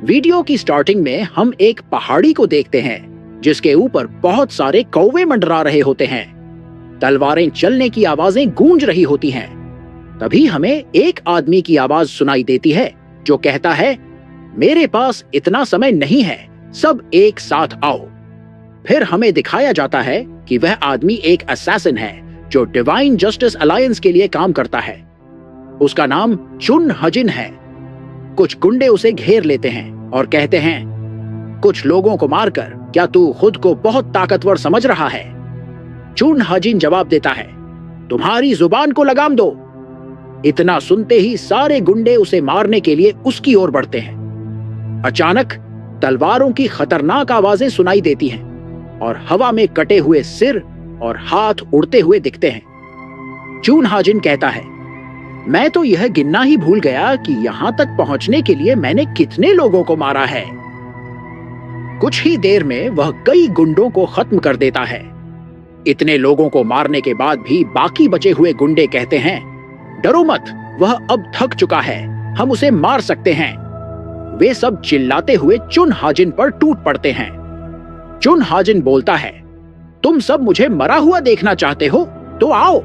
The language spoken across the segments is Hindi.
वीडियो की स्टार्टिंग में हम एक पहाड़ी को देखते हैं जिसके ऊपर बहुत सारे कौवे मंडरा रहे होते हैं। तलवारें चलने की आवाजें गूंज रही होती हैं। तभी हमें एक आदमी की आवाज सुनाई देती है जो कहता है, मेरे पास इतना समय नहीं है, सब एक साथ आओ। फिर हमें दिखाया जाता है कि वह आदमी एक असैसिन है जो डिवाइन जस्टिस अलायंस के लिए काम करता है। उसका नाम चुन हजिन है। कुछ गुंडे उसे घेर लेते हैं और कहते हैं, कुछ लोगों को मारकर क्या तू खुद को बहुत ताकतवर समझ रहा है? चुन हजिन जवाब देता है, तुम्हारी जुबान को लगाम दो। इतना सुनते ही सारे गुंडे उसे मारने के लिए उसकी ओर बढ़ते हैं। अचानक तलवारों की खतरनाक आवाजें सुनाई देती हैं और हवा में कटे हुए सिर और हाथ उड़ते हुए दिखते हैं। चुन हजिन कहता है, मैं तो यह गिनना ही भूल गया कि यहां तक पहुंचने के लिए मैंने कितने लोगों को मारा है। कुछ ही देर में वह कई गुंडों को खत्म कर देता है। इतने लोगों को मारने के बाद भी बाकी बचे हुए गुंडे कहते हैं, डरो मत, वह अब थक चुका है, हम उसे मार सकते हैं। वे सब चिल्लाते हुए चुन हजिन पर टूट पड़ते हैं। चुन हजिन बोलता है, तुम सब मुझे मरा हुआ देखना चाहते हो तो आओ।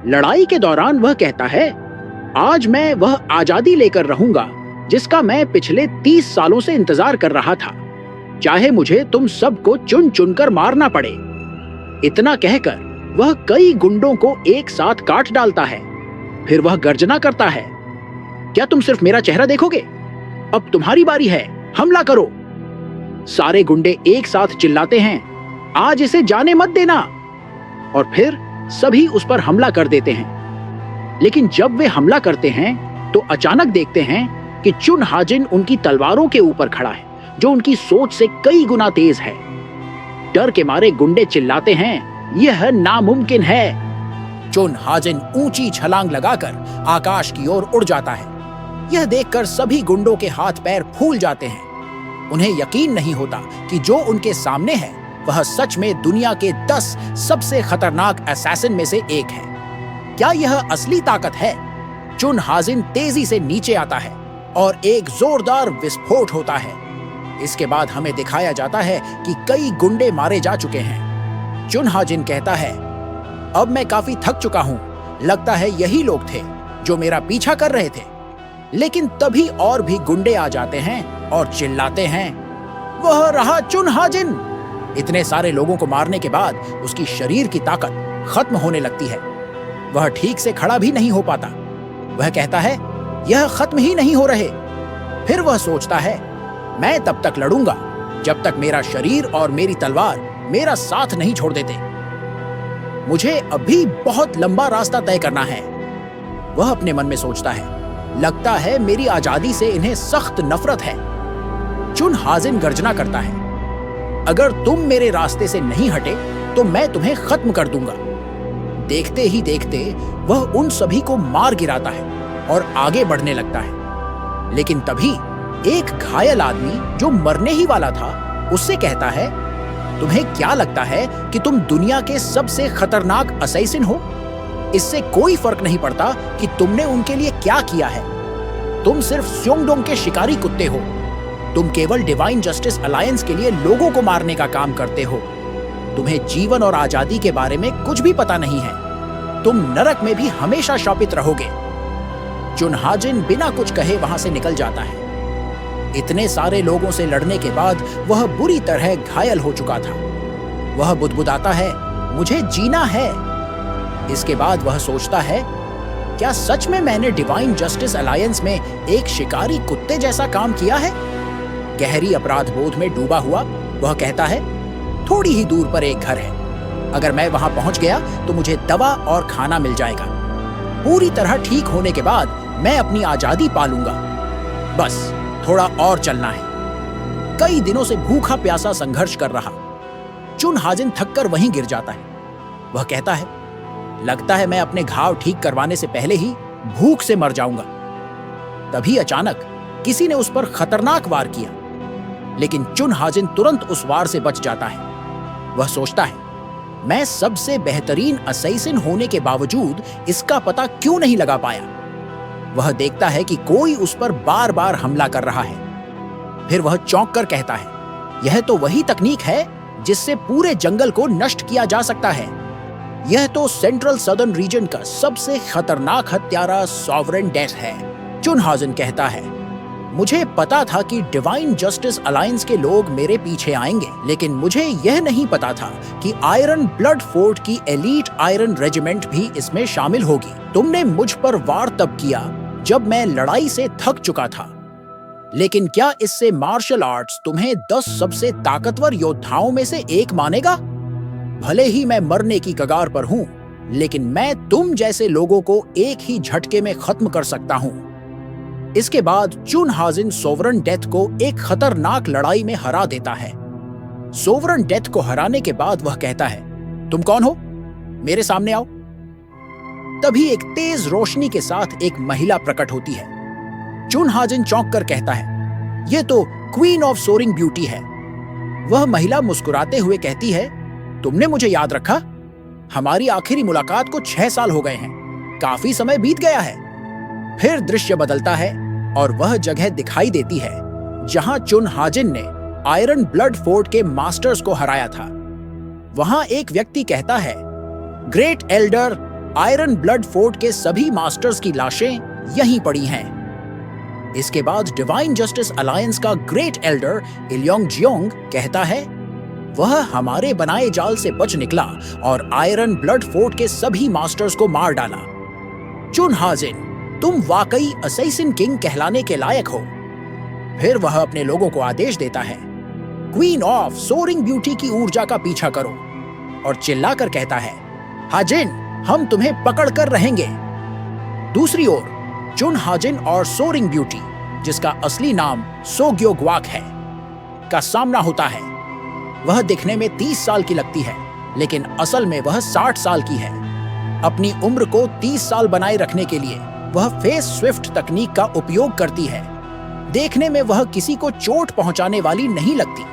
लड़ाई के दौरान वह कहता है, आज मैं वह आजादी लेकर रहूंगा जिसका मैं पिछले 30 सालों से इंतजार कर रहा था, चाहे मुझे तुम सबको चुन चुनकर मारना पड़े। इतना कहकर वह कई गुंडों को एक साथ काट डालता है। फिर वह गर्जना करता है, क्या तुम सिर्फ मेरा चेहरा देखोगे? अब तुम्हारी बारी है, हमला करो। सारे गुंडे एक साथ चिल्लाते हैं, आज इसे जाने मत देना। और फिर सभी उस पर हमला कर देते हैं। लेकिन जब वे हमला करते हैं तो अचानक देखते हैं कि चुन हजिन उनकी तलवारों के ऊपर खड़ा है, जो उनकी सोच से कई गुना तेज है। डर के मारे गुंडे चिल्लाते हैं, यह नामुमकिन है। चुन हजिन ऊंची छलांग लगाकर आकाश की ओर उड़ जाता है। यह देखकर सभी गुंडों के हाथ पैर फूल जाते हैं। उन्हें यकीन नहीं होता कि जो उनके सामने है वह सच में दुनिया के 10 सबसे खतरनाक असैसिन में से एक है। क्या यह असली ताकत है? चुन हजिन तेजी से नीचे आता है और एक जोरदार विस्फोट होता है। इसके बाद हमें दिखाया जाता है कि कई गुंडे मारे जा चुके हैं। चुन हजिन कहता है, अब मैं काफी थक चुका हूं, लगता है यही लोग थे जो मेरा पीछा कर रहे थे। लेकिन तभी और भी गुंडे आ जाते हैं और चिल्लाते हैं, वह रहा चुन हजिन। इतने सारे लोगों को मारने के बाद उसकी शरीर की ताकत खत्म होने लगती है। वह ठीक से खड़ा भी नहीं हो पाता। वह कहता है, यह खत्म ही नहीं हो रहे। फिर वह सोचता है, मैं तब तक लड़ूंगा जब तक मेरा शरीर और मेरी तलवार मेरा साथ नहीं छोड़ देते। मुझे अभी बहुत लंबा रास्ता तय करना है। वह अपने मन में सोचता है, लगता है मेरी आजादी से इन्हें सख्त नफरत है। चुन हजिन गर्जना करता है, अगर तुम मेरे रास्ते से नहीं हटे तो मैं तुम्हें खत्म कर दूंगा। देखते ही देखते वह उन सभी को मार गिराता है और आगे बढ़ने लगता है। लेकिन तभी एक घायल आदमी जो मरने ही वाला था उससे कहता है, तुम्हें क्या लगता है कि तुम दुनिया के सबसे खतरनाक असैसिन हो? इससे कोई फर्क नहीं पड़ता कि तुमने उनके लिए क्या किया है। तुम सिर्फ स्योंगडोंग के शिकारी कुत्ते हो। तुम केवल डिवाइन जस्टिस अलायंस के लिए लोगों को मारने का काम करते हो। तुम्हें जीवन और आजादी के बारे में कुछ भी पता नहीं है। तुम नरक में भी हमेशा शापित रहोगे। चुन हजिन बिना कुछ कहे वहां से निकल जाता है। इतने सारे लोगों से लड़ने के बाद वह बुरी तरह घायल हो चुका था। वह बुदबुदाता है, मुझे जीना है। इसके बाद वह सोचता है, क्या सच में मैंने डिवाइन जस्टिस अलायंस में एक शिकारी कुत्ते जैसा काम किया है? गहरी अपराध बोध में डूबा हुआ वह कहता है, थोड़ी ही दूर पर एक घर है। अगर मैं वहां पहुंच गया तो मुझे दवा और खाना मिल जाएगा। पूरी तरह ठीक होने के बाद मैं अपनी आजादी पालूंगा। बस थोड़ा और चलना है। कई दिनों से भूखा प्यासा संघर्ष कर रहा चुन हजिन थककर वहीं गिर जाता है। वह कहता है, लगता है मैं अपने घाव ठीक करवाने से पहले ही भूख से मर जाऊंगा। तभी अचानक किसी ने उस पर खतरनाक वार किया, लेकिन चुन हजिन तुरंत उस वार से बच जाता है। वह सोचता है, मैं सबसे बेहतरीन असैसिन होने के बावजूद इसका पता क्यों नहीं लगा पाया। वह देखता है कि कोई उस पर बार बार हमला कर रहा है। फिर वह चौंक कर कहता है, यह तो वही तकनीक है जिससे पूरे जंगल को नष्ट किया जा सकता है। यह तो सेंट्रल सदर्न रीजन का सबसे खतरनाक हत्यारा सॉवरेन डेथ है। चुनहाजन कहता है, मुझे पता था कि डिवाइन जस्टिस अलायंस के लोग मेरे पीछे आएंगे, लेकिन मुझे यह नहीं पता था कि आयरन ब्लड फोर्ट की एलीट आयरन रेजिमेंट भी इसमें शामिल होगी। तुमने मुझ पर वार तब किया जब मैं लड़ाई से थक चुका था, लेकिन क्या इससे मार्शल आर्ट्स तुम्हें 10 सबसे ताकतवर योद्धाओं में से एक मानेगा? भले ही मैं मरने की कगार पर हूं, लेकिन मैं तुम जैसे लोगों को एक ही झटके में खत्म कर सकता हूं। इसके बाद चुनहाजिन सोवरन डेथ को एक खतरनाक लड़ाई में हरा देता है। सोवरन डेथ को हराने के बाद वह कहता है, तुम कौन हो? मेरे सामने आओ। तभी एक तेज रोशनी के साथ एक महिला प्रकट होती है। चुनहाजिन चौंक कर कहता है, यह तो क्वीन ऑफ सोरिंग ब्यूटी है। वह महिला मुस्कुराते हुए कहती है, तुमने मुझे याद रखा? हमारी आखिरी मुलाकात को 6 साल हो गए हैं, काफी समय बीत गया है। फिर दृश्य बदलता है और वह जगह दिखाई देती है जहां चुनहाजिन ने आयरन ब्लड फोर्ट के मास्टर्स को हराया था। वहां एक व्यक्ति कहता है, great Elder, iron blood fort के सभी मास्टर्स की लाशें यहीं पड़ी हैं। इसके बाद डिवाइन जस्टिस अलायंस का ग्रेट एल्डर इलियोंग जियोंग कहता है, वह हमारे बनाए जाल से बच निकला और आयरन ब्लड फोर्ट के सभी मास्टर्स को मार डाला। चुनहाजिन, तुम वाकई असैसिन किंग कहलाने के लायक हो। फिर वह अपने लोगों को आदेश देता है, क्वीन ऑफ सोरिंग ब्यूटी की ऊर्जा का पीछा करो, और चिल्लाकर कहता है, हाजिन, हम तुम्हें पकड़ कर रहेंगे। दूसरी ओर चुनहाजिन और सोरिंग ब्यूटी, जिसका असली नाम सोग्यो ग्वाक है, का सामना होता है। वह दिखने में 30 साल की लगती है, लेकिन असल में वह 60 साल की है। अपनी उम्र को 30 साल बनाए रखने के लिए वह फेस स्विफ्ट तकनीक का उपयोग करती है। देखने में वह किसी को चोट पहुंचाने वाली नहीं लगती,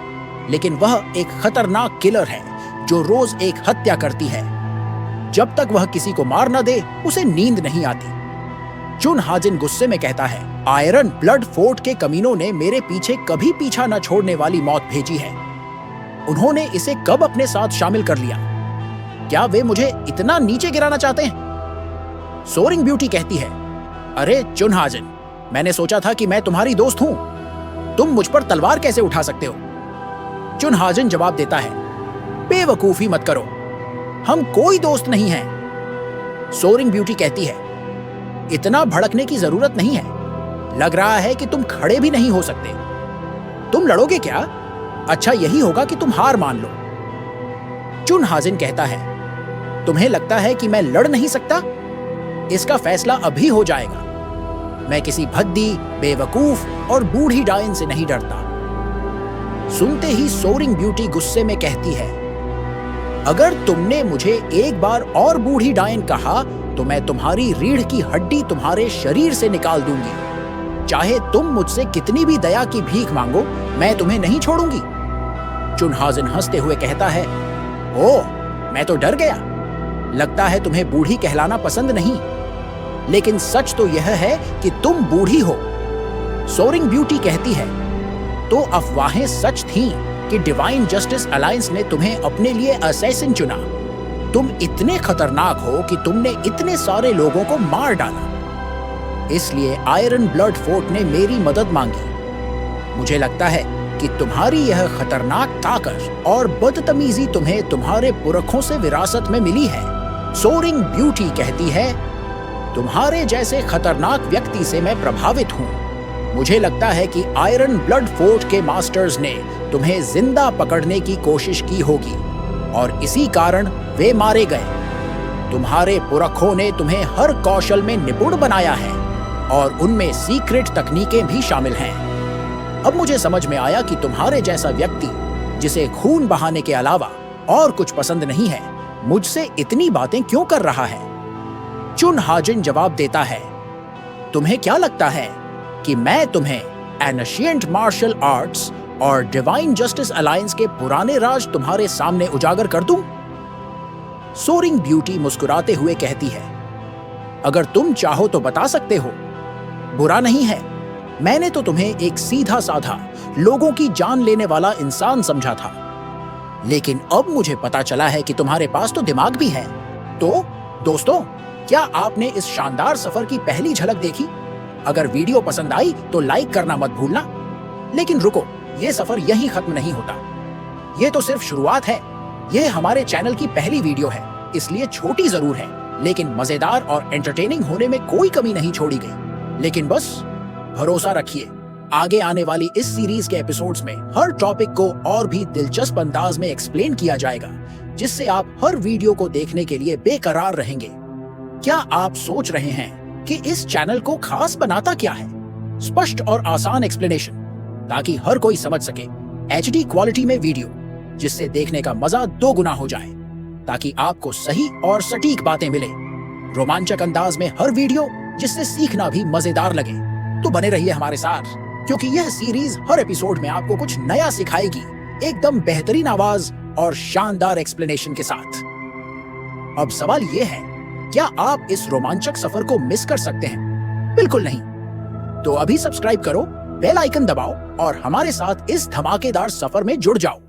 लेकिन वह एक खतरनाक किलर है जो रोज एक हत्या करती है। जब तक वह किसी को मार न दे, उसे नींद नहीं आती। चुनहाजिन गुस्से में कहता है, आयरन ब्लड फोर्ट के कमीनों ने मेरे पीछे कभी पीछा न छोड़ने वाली मौत भेजी है। उन्होंने इसे कब अपने साथ शामिल कर लिया? क्या वे मुझे इतना नीचे गिराना चाहते हैं? सोरिंग ब्यूटी कहती है, अरे चुनहाजिन, मैंने सोचा था कि मैं तुम्हारी दोस्त हूं। तुम मुझ पर तलवार कैसे उठा सकते हो? चुनहाजिन जवाब देता है, बेवकूफी मत करो, हम कोई दोस्त नहीं हैं। सोरिंग ब्यूटी कहती है, इतना भड़कने की जरूरत नहीं है। लग रहा है कि तुम खड़े भी नहीं हो सकते। तुम लड़ोगे क्या? अच्छा यही होगा कि तुम हार मान लो। चुनहाजिन कहता है, तुम्हें लगता है कि मैं लड़ नहीं सकता? इसका फैसला अभी हो जाएगा। मैं किसी भद्दी, बेवकूफ और बूढ़ी डायन से नहीं डरता। सुनते ही सोरिंग ब्यूटी गुस्से में कहती है, अगर तुमने मुझे एक बार और बूढ़ी डायन कहा तो मैं तुम्हारी रीढ़ की हड्डी तुम्हारे शरीर से निकाल दूंगी। चाहे तुम मुझसे कितनी भी दया की भीख मांगो, मैं तुम्हें नहीं छोड़ूंगी। चुनहाजिन हंसते हुए कहता है, ओह, मैं तो डर गया। लगता है तुम्हें बूढ़ी कहलाना पसंद नहीं, लेकिन सच तो यह है कि तुम बूढ़ी हो। सोरिंग ब्यूटी कहती है, तो अफवाहें सच थीं कि डिवाइन जस्टिस अलायंस ने तुम्हें अपने लिए असैसिन चुना। तुम इतने खतरनाक हो कि तुमने इतने सारे लोगों को मार डाला। इसलिए आयरन ब्लड फोर्ट ने मेरी मदद मांगी। मुझे लगता है कि तुम्हारी यह खतरनाक ताकत और बदतमीजी तुम्हें तुम्हारे पुरखों से विरासत में मिली है। सोरिंग ब्यूटी कहती है, तुम्हारे जैसे खतरनाक व्यक्ति से मैं प्रभावित हूँ। मुझे लगता है कि आयरन ब्लड फोर्ट के मास्टर्स ने तुम्हें जिंदा पकड़ने की कोशिश की होगी और इसी कारण वे मारे गए। तुम्हारे पुरखों ने तुम्हें हर कौशल में निपुण बनाया है और उनमें सीक्रेट तकनीकें भी शामिल हैं। अब मुझे समझ में आया कि तुम्हारे जैसा व्यक्ति, जिसे खून बहाने के अलावा और कुछ पसंद नहीं है, मुझसे इतनी बातें क्यों कर रहा है। चुनहाजिन जवाब देता है, तुम्हें क्या लगता है कि मैं तुम्हें एनशिएंट मार्शल आर्ट्स और डिवाइन जस्टिस अलायंस के पुराने राज तुम्हारे सामने उजागर कर दूं? सोरिंग ब्यूटी मुस्कुराते हुए कहती है, अगर तुम चाहो तो बता सकते हो, बुरा नहीं है। मैंने तो तुम्हें एक सीधा साधा लोगों की जान लेने वाला इंसान समझा था, लेकिन अब मुझे पता चला है कि तुम्हारे पास तो दिमाग भी है। तो दोस्तों, क्या आपने इस शानदार सफर की पहली झलक देखी? अगर वीडियो पसंद आई तो लाइक करना मत भूलना। लेकिन रुको, ये सफर यहीं खत्म नहीं होता। ये तो सिर्फ शुरुआत है। ये हमारे चैनल की पहली वीडियो है, इसलिए छोटी जरूर है, लेकिन मजेदार और एंटरटेनिंग होने में कोई कमी नहीं छोड़ी गई। लेकिन बस भरोसा रखिए, आगे आने वाली इस सीरीज के एपिसोड्स में हर टॉपिक को और भी दिलचस्प अंदाज में एक्सप्लेन किया जाएगा, जिससे आप हर वीडियो को देखने के लिए बेकरार रहेंगे। क्या आप सोच रहे हैं कि इस चैनल को खास बनाता क्या है? स्पष्ट और आसान एक्सप्लेनेशन, ताकि हर कोई समझ सके। HD क्वालिटी में वीडियो, जिससे देखने का मजा 2 गुना हो जाए, ताकि आपको सही और सटीक बातें मिले। रोमांचक अंदाज में हर वीडियो, जिससे सीखना भी मजेदार लगे। तो बने रहिए हमारे साथ, क्योंकि यह सीरीज हर एपिसोड में आपको कुछ नया सिखाएगी, एकदम बेहतरीन आवाज और शानदार एक्सप्लेनेशन के साथ। अब सवाल यह है, क्या आप इस रोमांचक सफर को मिस कर सकते हैं? बिल्कुल नहीं। तो अभी सब्सक्राइब करो, बेल आइकन दबाओ और हमारे साथ इस धमाकेदार सफर में जुड़ जाओ।